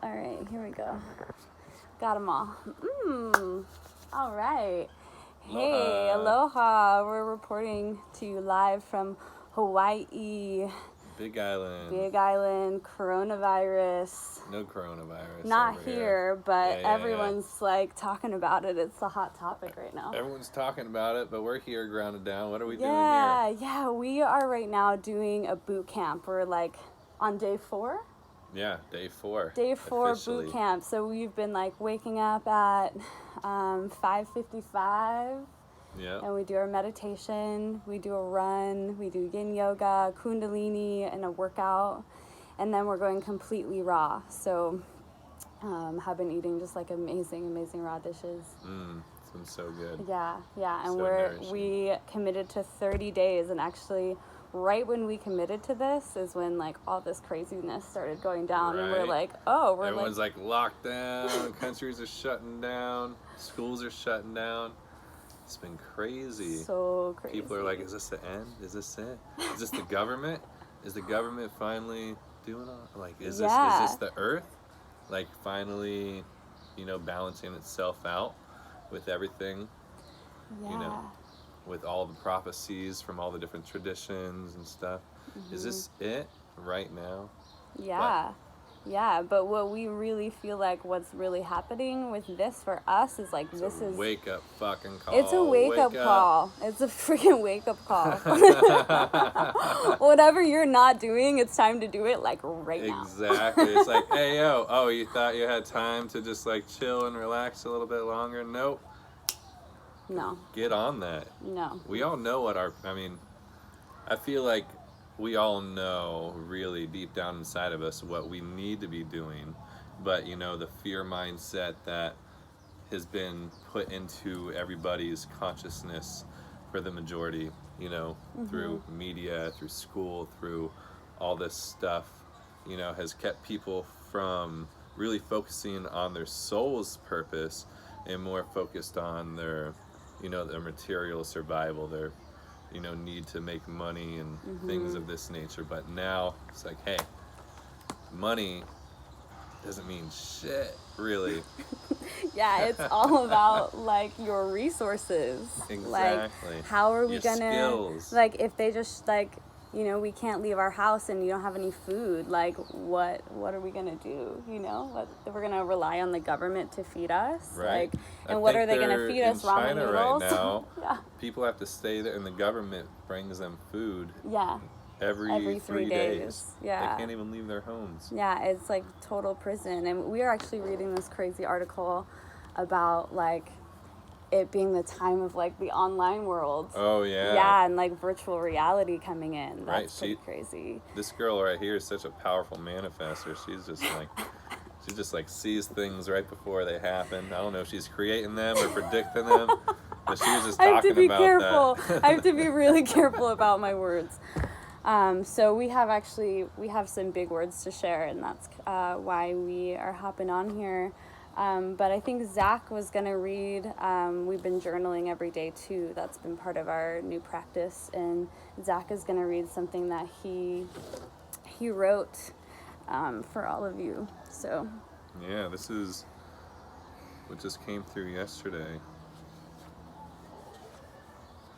All right, here we go. Got them all. All right. Hey, aloha. We're reporting to you live from Hawaii. Big Island. Big Island, coronavirus. No coronavirus. Not here, but yeah, everyone's like talking about it. It's a hot topic right now. Everyone's talking about it, but we're here grounded down. What are we doing Yeah, here? yeah. We are right now doing a boot camp. We're like on day 4. Yeah, day 4. Day 4 officially. boot camp. So we've been like waking up at 5:55. Yeah. And we do our meditation, we do a run, we do yin yoga, kundalini, and a workout. And then we're going completely raw. So have been eating just like amazing raw dishes. It's been so good. Yeah. And So we committed to 30 days. And actually, right when we committed to this is when like all this craziness started going down. Right. And we're like, oh, Everyone's like locked down, countries are shutting down, schools are shutting down. It's been crazy. So crazy. People are like, is this the end? Is this it? Is this the government? Is the government finally doing all? Like, is this the earth? Like, finally, balancing itself out with everything? Yeah. With all the prophecies from all the different traditions and stuff. Mm-hmm. Is this it right now? Yeah. Yeah, but what we really feel like what's really happening with this for us is like It's a wake up fucking call. It's a wake up call. It's a freaking wake up call. Whatever you're not doing, it's time to do it like right now. Exactly. It's like, hey yo, you thought you had time to just like chill and relax a little bit longer? Nope. No. Get on that. No. We all know I feel like we all know really deep down inside of us what we need to be doing, but the fear mindset that has been put into everybody's consciousness for the majority, through media, through school, through all this stuff, has kept people from really focusing on their soul's purpose and more focused on their, their material survival, their need to make money and things of this nature. But now it's like, hey, money doesn't mean shit, really. Yeah, it's all about like your resources. Exactly. Like, how are we your gonna skills. Like if they just like we can't leave our house and you don't have any food, like what are we gonna do? We're gonna rely on the government to feed us, right? Like, and what are they gonna feed us? Ramen China noodles? right now. Yeah. People have to stay there, and the government brings them food. Yeah. Every 3 days. Yeah. They can't even leave their homes. Yeah, it's like total prison. And we are actually reading this crazy article about like it being the time of like the online world. Oh yeah. Yeah, and like virtual reality coming in. That's right. pretty crazy. This girl right here is such a powerful manifester. She's just like sees things right before they happen. I don't know if she's creating them or predicting them, but she was just talking about that. I have to be careful. I have to be really careful about my words. So we have some big words to share, and that's why we are hopping on here. But I think Zac was going to read. We've been journaling every day too. That's been part of our new practice. And Zac is going to read something that he wrote for all of you. So. Yeah, this is what just came through yesterday.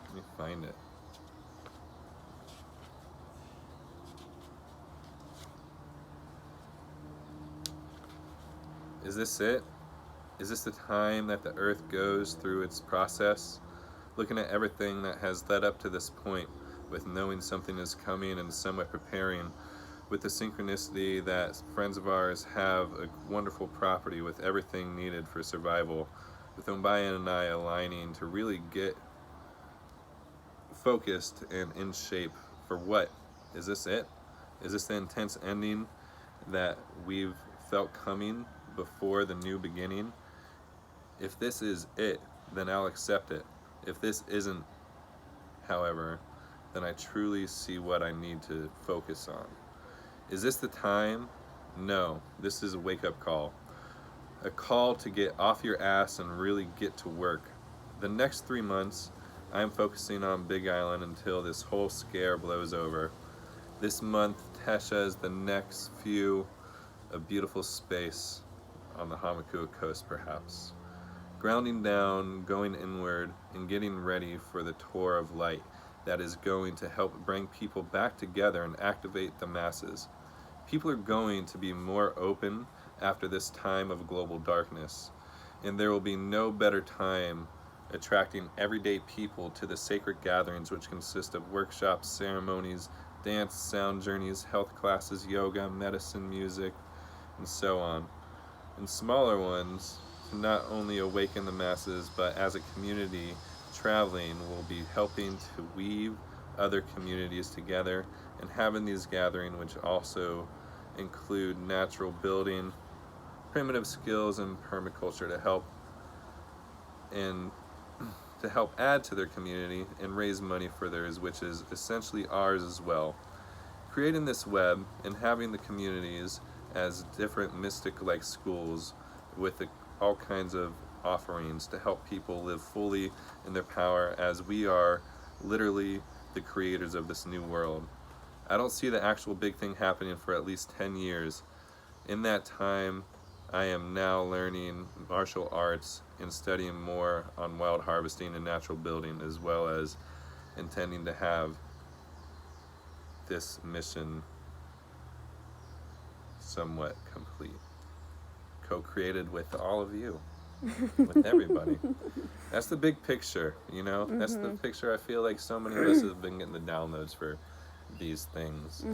Let me find it. Is this it? Is this the time that the earth goes through its process? Looking at everything that has led up to this point, with knowing something is coming and somewhat preparing, with the synchronicity that friends of ours have a wonderful property with everything needed for survival, with Ombiya and I aligning to really get focused and in shape for what? Is this it? Is this the intense ending that we've felt coming before the new beginning? If this is it, then I'll accept it. If this isn't, however, then I truly see what I need to focus on. Is this the time? No, this is a wake-up call. A call to get off your ass and really get to work. The next 3 months, I'm focusing on Big Island until this whole scare blows over. This month, Tesha is the next few a beautiful space on the Hamakua coast perhaps. Grounding down, going inward, and getting ready for the tour of light that is going to help bring people back together and activate the masses. People are going to be more open after this time of global darkness, and there will be no better time attracting everyday people to the sacred gatherings, which consist of workshops, ceremonies, dance, sound journeys, health classes, yoga, medicine, music, and so on. And smaller ones to not only awaken the masses, but as a community traveling will be helping to weave other communities together and having these gatherings, which also include natural building, primitive skills, and permaculture to help add to their community and raise money for theirs, which is essentially ours as well. Creating this web and having the communities as different mystic-like schools with all kinds of offerings to help people live fully in their power, as we are literally the creators of this new world. I don't see the actual big thing happening for at least 10 years. In that time, I am now learning martial arts and studying more on wild harvesting and natural building, as well as intending to have this mission somewhat complete, co-created with all of you, with everybody. That's the big picture, you know? That's the picture I feel like so many of us have been getting the downloads for these things.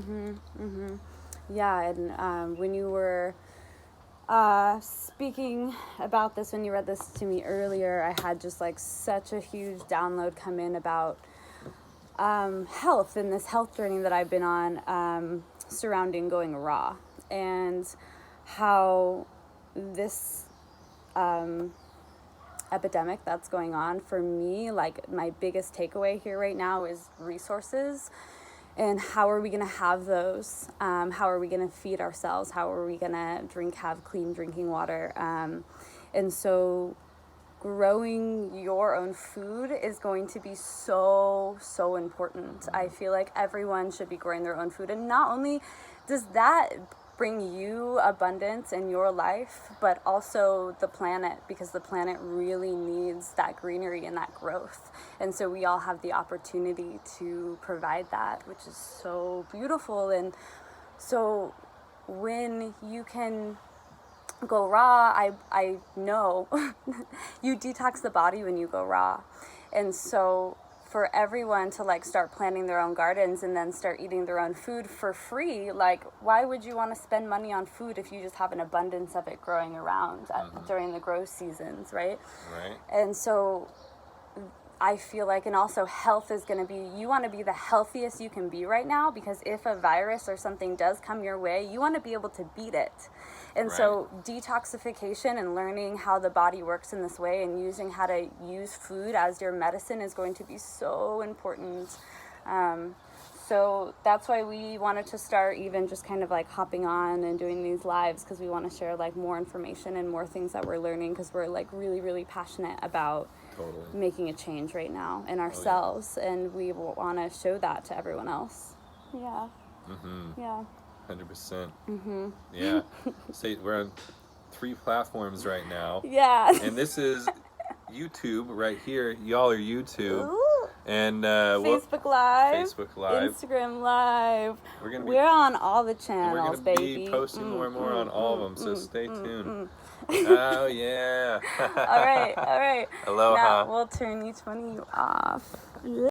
Yeah, and when you were speaking about this, when you read this to me earlier, I had just like such a huge download come in about health and this health journey that I've been on surrounding going raw, and how this epidemic that's going on, for me, like my biggest takeaway here right now is resources. And how are we going to have those? How are we going to feed ourselves? How are we going to have clean drinking water? And so growing your own food is going to be so, so important. I feel like everyone should be growing their own food. And not only does that bring you abundance in your life, but also the planet, because the planet really needs that greenery and that growth. And so we all have the opportunity to provide that, which is so beautiful. And so when you can go raw, I know you detox the body when you go raw. And so for everyone to like start planting their own gardens and then start eating their own food for free, like why would you want to spend money on food if you just have an abundance of it growing around during the grow seasons, right? And so I feel like, and also health is going to be, you want to be the healthiest you can be right now, because if a virus or something does come your way, you want to be able to beat it. And so detoxification and learning how the body works in this way and using how to use food as your medicine is going to be so important. So that's why we wanted to start even just kind of like hopping on and doing these lives, because we want to share like more information and more things that we're learning, because we're like really, really passionate about making a change right now in ourselves, and we want to show that to everyone else. Yeah. 100%. Yeah. Say we're on 3 platforms right now. Yeah. And this is YouTube right here. Y'all are YouTube. Ooh. And Facebook Live, Instagram Live. We're on all the channels, baby. We're baby. Gonna be posting more and more on all of them, so stay tuned. Oh yeah. All right. Aloha. Now we'll turn each one of you off.